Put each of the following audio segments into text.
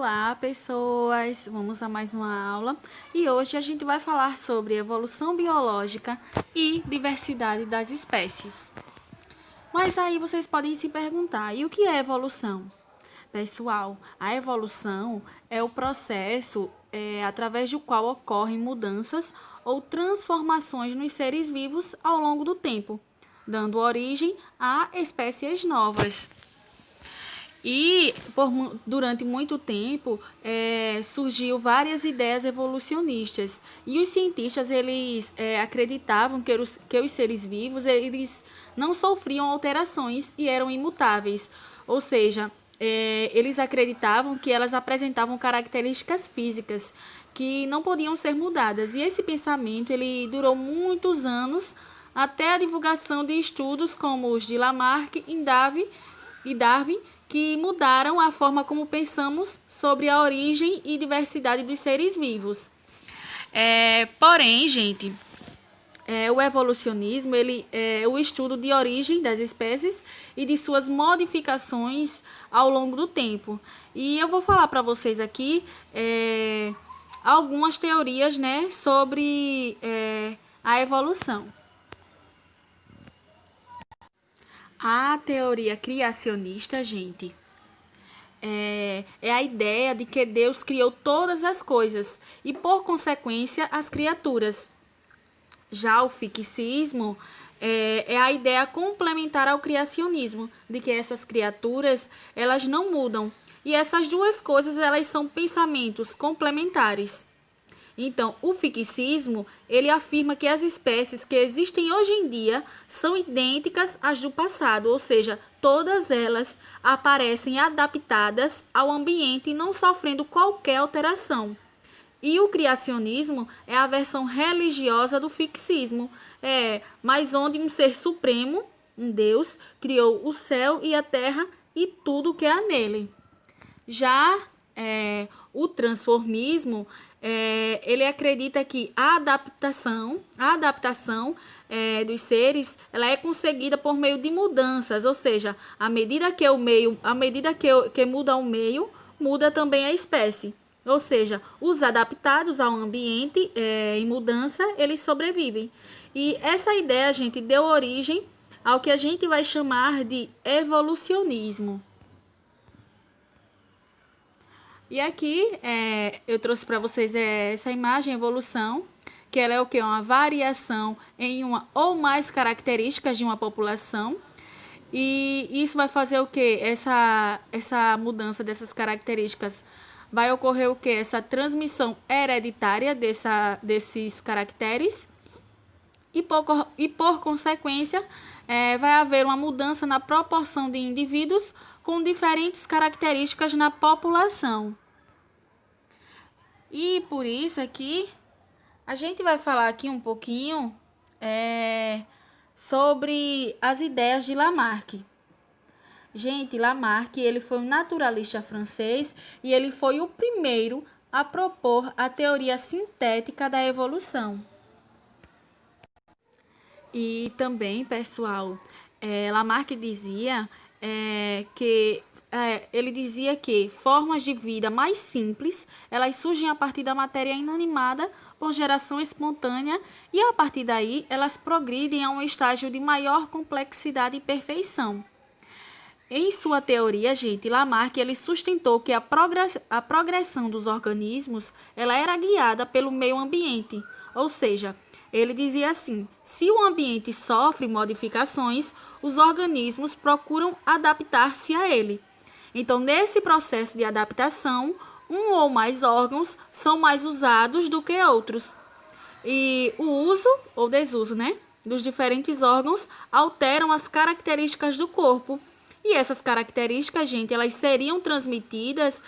Olá, pessoas! Vamos a mais uma aula e hoje a gente vai falar sobre evolução biológica e diversidade das espécies. Mas aí vocês podem se perguntar, e o que é evolução? Pessoal, a evolução é o processo através do qual ocorrem mudanças ou transformações nos seres vivos ao longo do tempo, dando origem a espécies novas. E durante muito tempo surgiu várias ideias evolucionistas e os cientistas eles acreditavam que os seres vivos eles não sofriam alterações e eram imutáveis, ou seja, eles acreditavam que elas apresentavam características físicas que não podiam ser mudadas, e esse pensamento ele durou muitos anos até a divulgação de estudos como os de Lamarck e Darwin, que mudaram a forma como pensamos sobre a origem e diversidade dos seres vivos. Porém, gente, o evolucionismo ele é o estudo de origem das espécies e de suas modificações ao longo do tempo. E eu vou falar para vocês aqui algumas teorias, né, sobre a evolução. A teoria criacionista, gente, é a ideia de que Deus criou todas as coisas e, por consequência, as criaturas. Já o fixismo é a ideia complementar ao criacionismo, de que essas criaturas elas não mudam. E essas duas coisas elas são pensamentos complementares. Então, o fixismo, ele afirma que as espécies que existem hoje em dia são idênticas às do passado, ou seja, todas elas aparecem adaptadas ao ambiente e não sofrendo qualquer alteração. E o criacionismo é a versão religiosa do fixismo, mas onde um ser supremo, um Deus, criou o céu e a terra e tudo o que há nele. Já o transformismo, ele acredita que a adaptação dos seres, ela é conseguida por meio de mudanças, ou seja, à medida que muda o meio, muda também a espécie. Ou seja, os adaptados ao ambiente em mudança, eles sobrevivem. E essa ideia, gente, deu origem ao que a gente vai chamar de evolucionismo. E aqui eu trouxe para vocês essa imagem, evolução, que ela é o que? Uma variação em uma ou mais características de uma população. E isso vai fazer o que? Essa mudança dessas características vai ocorrer o que? Essa transmissão hereditária desses caracteres. E por consequência, vai haver uma mudança na proporção de indivíduos com diferentes características na população. E por isso aqui, a gente vai falar aqui um pouquinho sobre as ideias de Lamarck. Gente, Lamarck, ele foi um naturalista francês e ele foi o primeiro a propor a teoria sintética da evolução. E também, pessoal, Lamarck dizia ele dizia que formas de vida mais simples, elas surgem a partir da matéria inanimada por geração espontânea e a partir daí elas progridem a um estágio de maior complexidade e perfeição. Em sua teoria, gente, Lamarck ele sustentou que a progressão dos organismos ela era guiada pelo meio ambiente, ou seja, ele dizia assim: se o ambiente sofre modificações, os organismos procuram adaptar-se a ele. Então, nesse processo de adaptação, um ou mais órgãos são mais usados do que outros. E o uso ou desuso, né, dos diferentes órgãos alteram as características do corpo. E essas características, gente, elas seriam transmitidas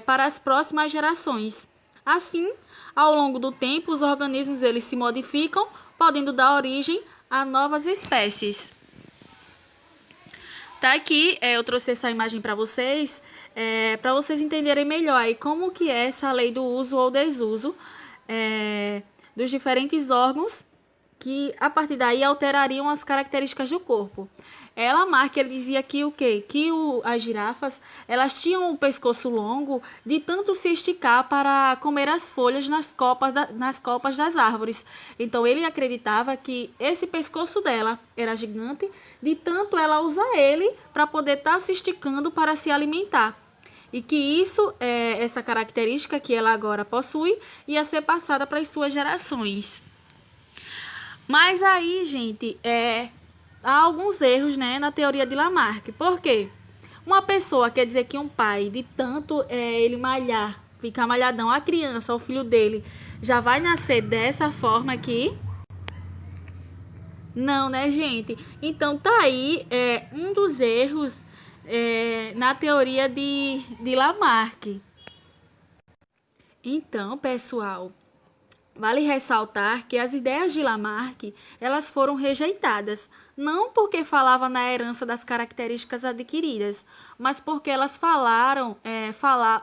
para as próximas gerações. Assim, ao longo do tempo, os organismos eles se modificam, podendo dar origem a novas espécies. Tá aqui, eu trouxe essa imagem para vocês entenderem melhor aí como que é essa lei do uso ou desuso dos diferentes órgãos que, a partir daí, alterariam as características do corpo. Lamarck, ele dizia que o quê? As girafas, elas tinham o pescoço longo de tanto se esticar para comer as folhas nas copas das árvores. Então, ele acreditava que esse pescoço dela era gigante, de tanto ela usar ele para poder estar se esticando para se alimentar. E que isso, essa característica que ela agora possui, ia ser passada para as suas gerações. Mas aí, gente, há alguns erros, né, na teoria de Lamarck. Por quê? Uma pessoa quer dizer que um pai, de tanto ele malhar, ficar malhadão, a criança, o filho dele, já vai nascer dessa forma aqui? Não, né, gente? Então, tá aí um dos erros na teoria de Lamarck. Então, pessoal, vale ressaltar que as ideias de Lamarck, elas foram rejeitadas, não porque falava na herança das características adquiridas, mas porque elas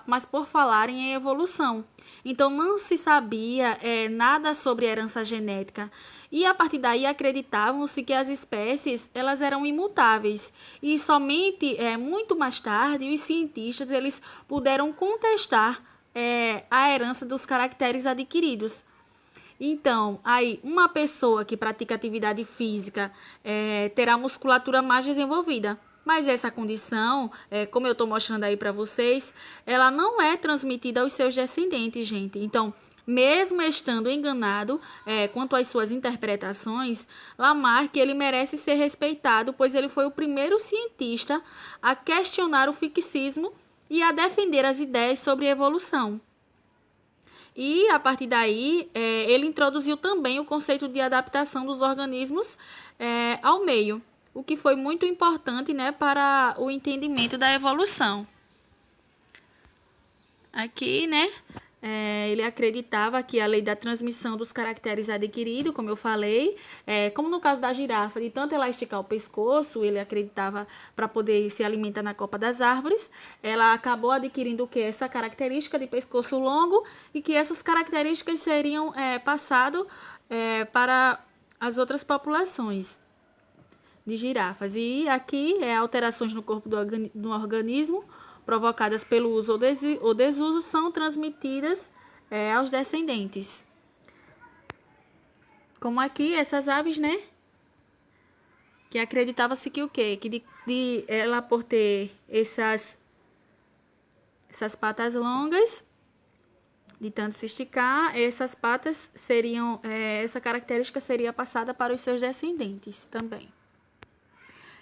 mas por falarem em evolução. Então não se sabia nada sobre herança genética. E a partir daí acreditavam-se que as espécies elas eram imutáveis. E somente muito mais tarde os cientistas eles puderam contestar a herança dos caracteres adquiridos. Então, aí, uma pessoa que pratica atividade física terá musculatura mais desenvolvida. Mas essa condição, como eu estou mostrando aí para vocês, ela não é transmitida aos seus descendentes, gente. Então, mesmo estando enganado quanto às suas interpretações, Lamarck ele merece ser respeitado, pois ele foi o primeiro cientista a questionar o fixismo e a defender as ideias sobre evolução. E, a partir daí, ele introduziu também o conceito de adaptação dos organismos ao meio, o que foi muito importante, né, para o entendimento da evolução. Aqui, né, ele acreditava que a lei da transmissão dos caracteres adquiridos, como eu falei, como no caso da girafa, de tanto ela esticar o pescoço, ele acreditava para poder se alimentar na copa das árvores, ela acabou adquirindo o que? Essa característica de pescoço longo e que essas características seriam passadas para as outras populações de girafas. E aqui alterações no corpo do organismo provocadas pelo uso ou desuso são transmitidas aos descendentes. Como aqui essas aves, né? Que acreditava-se que o quê? Que ela por ter essas patas longas, de tanto se esticar, essas patas seriam, essa característica seria passada para os seus descendentes também.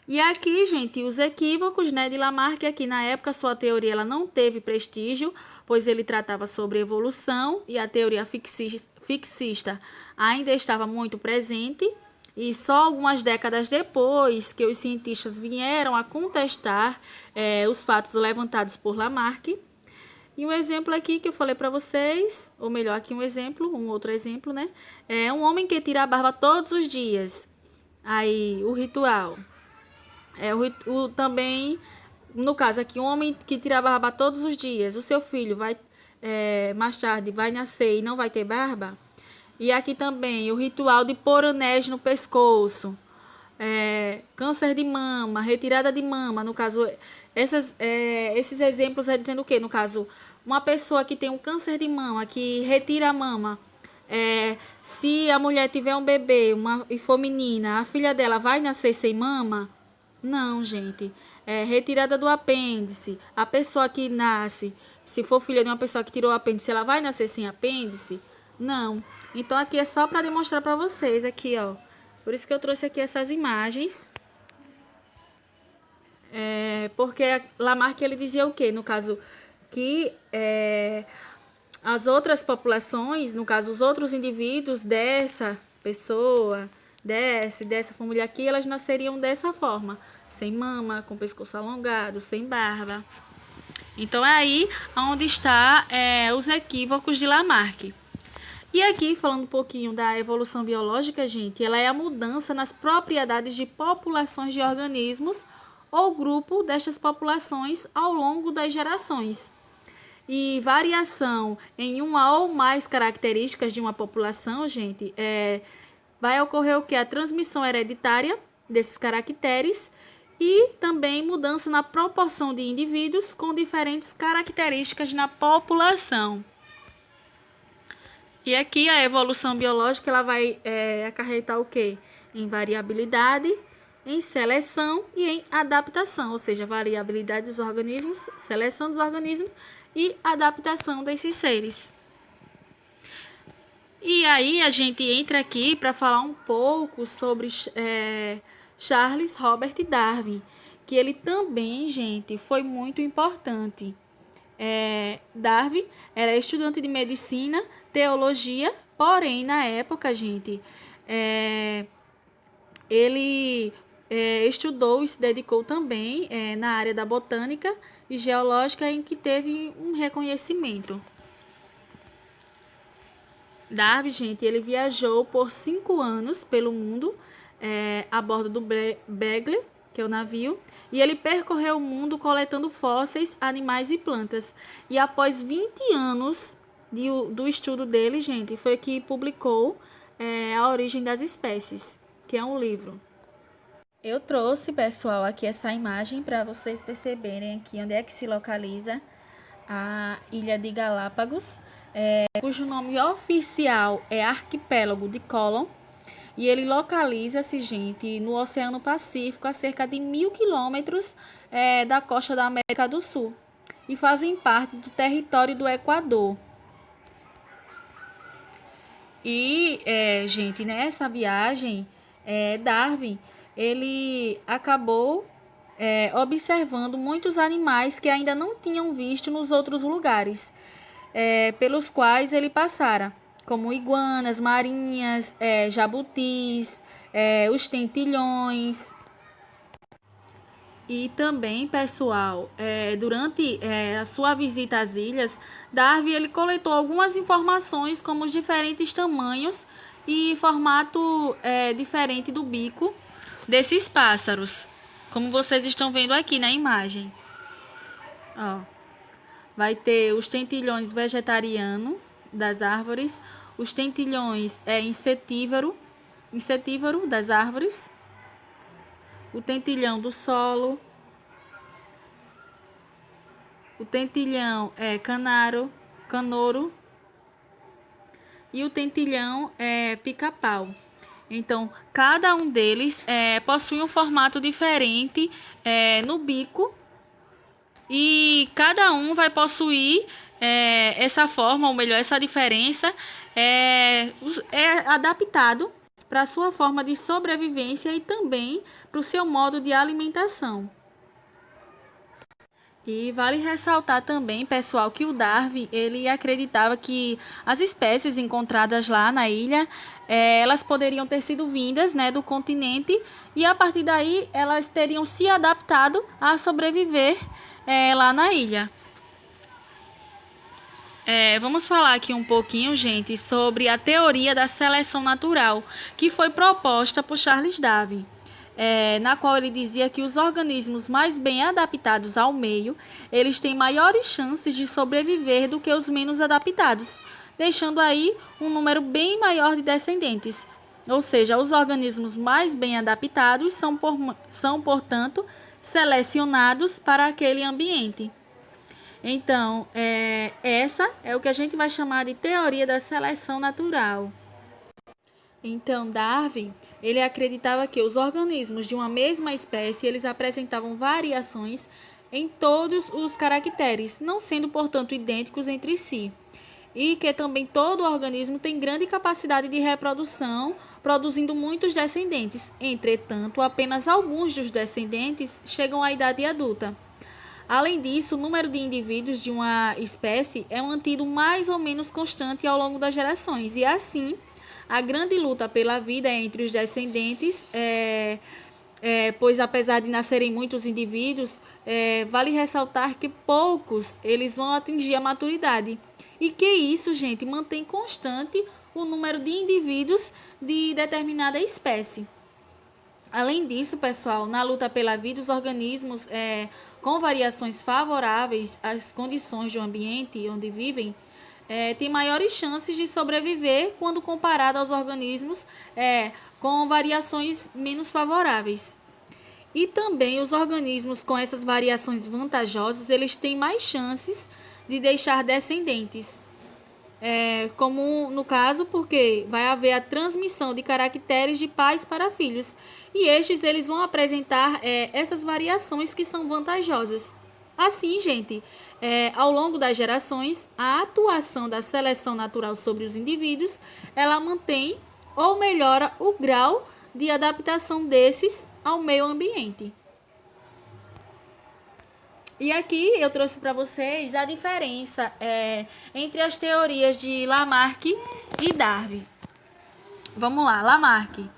E aqui, gente, os equívocos, né, de Lamarck, aqui na época sua teoria ela não teve prestígio, pois ele tratava sobre evolução e a teoria fixista ainda estava muito presente, e só algumas décadas depois que os cientistas vieram a contestar os fatos levantados por Lamarck. E um exemplo aqui que eu falei para vocês, ou melhor, aqui um outro exemplo, né, é um homem que tira a barba todos os dias. Aí, o ritual. Também, no caso aqui, um homem que tira a barba todos os dias, o seu filho vai mais tarde vai nascer e não vai ter barba. E aqui também o ritual de pôr anéis no pescoço, câncer de mama, retirada de mama, no caso, esses exemplos é dizendo o quê? No caso, uma pessoa que tem um câncer de mama, que retira a mama, se a mulher tiver um bebê e for menina, a filha dela vai nascer sem mama? Não, gente. Retirada do apêndice. A pessoa que nasce, se for filha de uma pessoa que tirou o apêndice, ela vai nascer sem apêndice? Não. Então, aqui é só para demonstrar para vocês, aqui, ó. Por isso que eu trouxe aqui essas imagens. Porque Lamarck, ele dizia o quê? No caso, que as outras populações, no caso, os outros indivíduos dessa pessoa, dessa família aqui, elas nasceriam dessa forma, sem mama, com pescoço alongado, sem barba. Então é aí onde está os equívocos de Lamarck. E aqui, falando um pouquinho da evolução biológica, gente, ela é a mudança nas propriedades de populações de organismos ou grupo destas populações ao longo das gerações. E variação em uma ou mais características de uma população, gente, vai ocorrer o que? A transmissão hereditária desses caracteres e também mudança na proporção de indivíduos com diferentes características na população. E aqui a evolução biológica ela vai acarretar o quê? Em variabilidade, em seleção e em adaptação, ou seja, variabilidade dos organismos, seleção dos organismos e adaptação desses seres. E aí a gente entra aqui para falar um pouco sobre Charles Robert Darwin, que ele também, gente, foi muito importante. Darwin era estudante de medicina, teologia, porém, na época, gente, ele estudou e se dedicou também na área da botânica e geológica, em que teve um reconhecimento. Darwin, gente, ele viajou por 5 anos pelo mundo a bordo do Beagle, que é o navio, e ele percorreu o mundo coletando fósseis, animais e plantas. E após 20 anos do estudo dele, gente, foi que publicou A Origem das Espécies, que é um livro. Eu trouxe, pessoal, aqui essa imagem para vocês perceberem aqui onde é que se localiza a Ilha de Galápagos, cujo nome oficial é Arquipélago de Colón, e ele localiza-se, gente, no Oceano Pacífico, a cerca de 1.000 quilômetros da costa da América do Sul, e fazem parte do território do Equador. E, gente, nessa viagem, Darwin, ele acabou observando muitos animais que ainda não tinham visto nos outros lugares pelos quais ele passara, como iguanas marinhas, jabutis, os tentilhões. E também, pessoal, durante a sua visita às ilhas, Darwin ele coletou algumas informações, como os diferentes tamanhos e formato diferente do bico desses pássaros, como vocês estão vendo aqui na imagem. Ó, vai ter os tentilhões vegetariano das árvores, os tentilhões insetívoro das árvores, o tentilhão do solo, o tentilhão canouro e o tentilhão pica-pau. Então, cada um deles possui um formato diferente no bico, e cada um vai possuir essa forma, ou melhor, essa diferença é adaptado para a sua forma de sobrevivência e também para o seu modo de alimentação. E vale ressaltar também, pessoal, que o Darwin ele acreditava que as espécies encontradas lá na ilha, elas poderiam ter sido vindas, né, do continente, e a partir daí elas teriam se adaptado a sobreviver lá na ilha. Vamos falar aqui um pouquinho, gente, sobre a teoria da seleção natural, que foi proposta por Charles Darwin. Na qual ele dizia que os organismos mais bem adaptados ao meio, eles têm maiores chances de sobreviver do que os menos adaptados, deixando aí um número bem maior de descendentes. Ou seja, os organismos mais bem adaptados são, portanto, selecionados para aquele ambiente. Então, essa é o que a gente vai chamar de teoria da seleção natural. Então, Darwin, ele acreditava que os organismos de uma mesma espécie, eles apresentavam variações em todos os caracteres, não sendo, portanto, idênticos entre si. E que também todo organismo tem grande capacidade de reprodução, produzindo muitos descendentes. Entretanto, apenas alguns dos descendentes chegam à idade adulta. Além disso, o número de indivíduos de uma espécie é mantido mais ou menos constante ao longo das gerações. E assim, a grande luta pela vida entre os descendentes, pois apesar de nascerem muitos indivíduos, vale ressaltar que poucos eles vão atingir a maturidade. E que isso, gente, mantém constante o número de indivíduos de determinada espécie. Além disso, pessoal, na luta pela vida, os organismos com variações favoráveis às condições do ambiente onde vivem têm maiores chances de sobreviver quando comparado aos organismos com variações menos favoráveis. E também os organismos com essas variações vantajosas, eles têm mais chances de deixar descendentes. Como no caso, porque vai haver a transmissão de caracteres de pais para filhos. E estes eles vão apresentar essas variações que são vantajosas. Assim, gente, ao longo das gerações, a atuação da seleção natural sobre os indivíduos, ela mantém ou melhora o grau de adaptação desses ao meio ambiente. E aqui eu trouxe para vocês a diferença entre as teorias de Lamarck e Darwin. Vamos lá, Lamarck.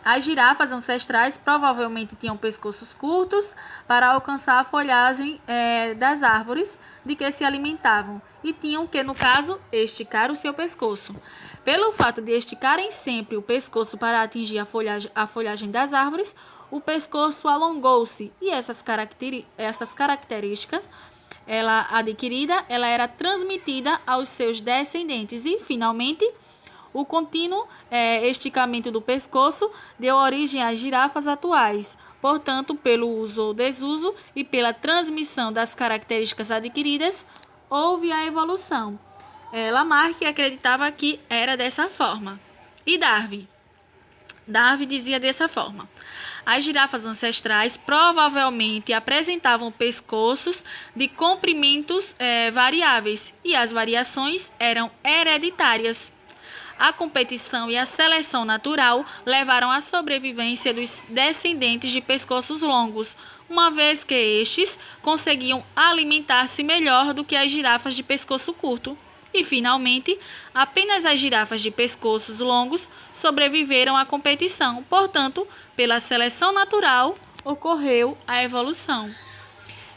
As girafas ancestrais provavelmente tinham pescoços curtos para alcançar a folhagem das árvores de que se alimentavam e tinham que, no caso, esticar o seu pescoço. Pelo fato de esticarem sempre o pescoço para atingir a folhagem das árvores, o pescoço alongou-se e essas características ela era transmitida aos seus descendentes e, finalmente, o contínuo esticamento do pescoço deu origem às girafas atuais. Portanto, pelo uso ou desuso e pela transmissão das características adquiridas, houve a evolução. Lamarck acreditava que era dessa forma. E Darwin? Darwin dizia dessa forma: as girafas ancestrais provavelmente apresentavam pescoços de comprimentos variáveis e as variações eram hereditárias. A competição e a seleção natural levaram à sobrevivência dos descendentes de pescoços longos, uma vez que estes conseguiam alimentar-se melhor do que as girafas de pescoço curto. E, finalmente, apenas as girafas de pescoços longos sobreviveram à competição. Portanto, pela seleção natural, ocorreu a evolução.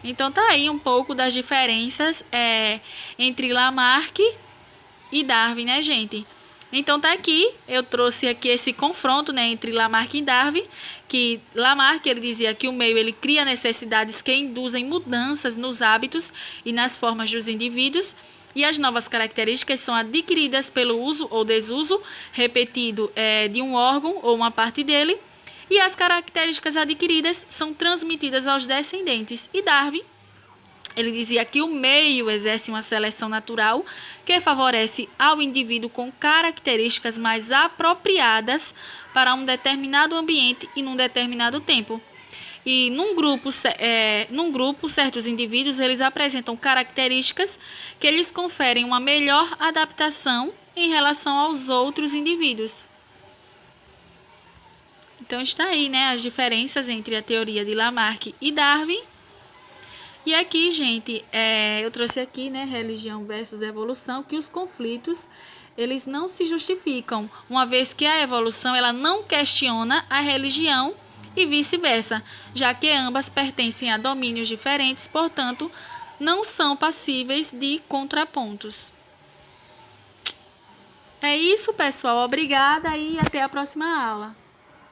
Então, tá aí um pouco das diferenças entre Lamarck e Darwin, né, gente? Então, tá aqui, eu trouxe aqui esse confronto, né, entre Lamarck e Darwin, que Lamarck ele dizia que o meio ele cria necessidades que induzem mudanças nos hábitos e nas formas dos indivíduos, e as novas características são adquiridas pelo uso ou desuso repetido de um órgão ou uma parte dele, e as características adquiridas são transmitidas aos descendentes. E Darwin, ele dizia que o meio exerce uma seleção natural que favorece ao indivíduo com características mais apropriadas para um determinado ambiente e num determinado tempo. E num grupo, certos indivíduos eles apresentam características que lhes conferem uma melhor adaptação em relação aos outros indivíduos. Então está aí, né, as diferenças entre a teoria de Lamarck e Darwin. E aqui, gente, eu trouxe aqui, né, religião versus evolução, que os conflitos eles não se justificam, uma vez que a evolução ela não questiona a religião e vice-versa, já que ambas pertencem a domínios diferentes, portanto, não são passíveis de contrapontos. É isso, pessoal. Obrigada e até a próxima aula.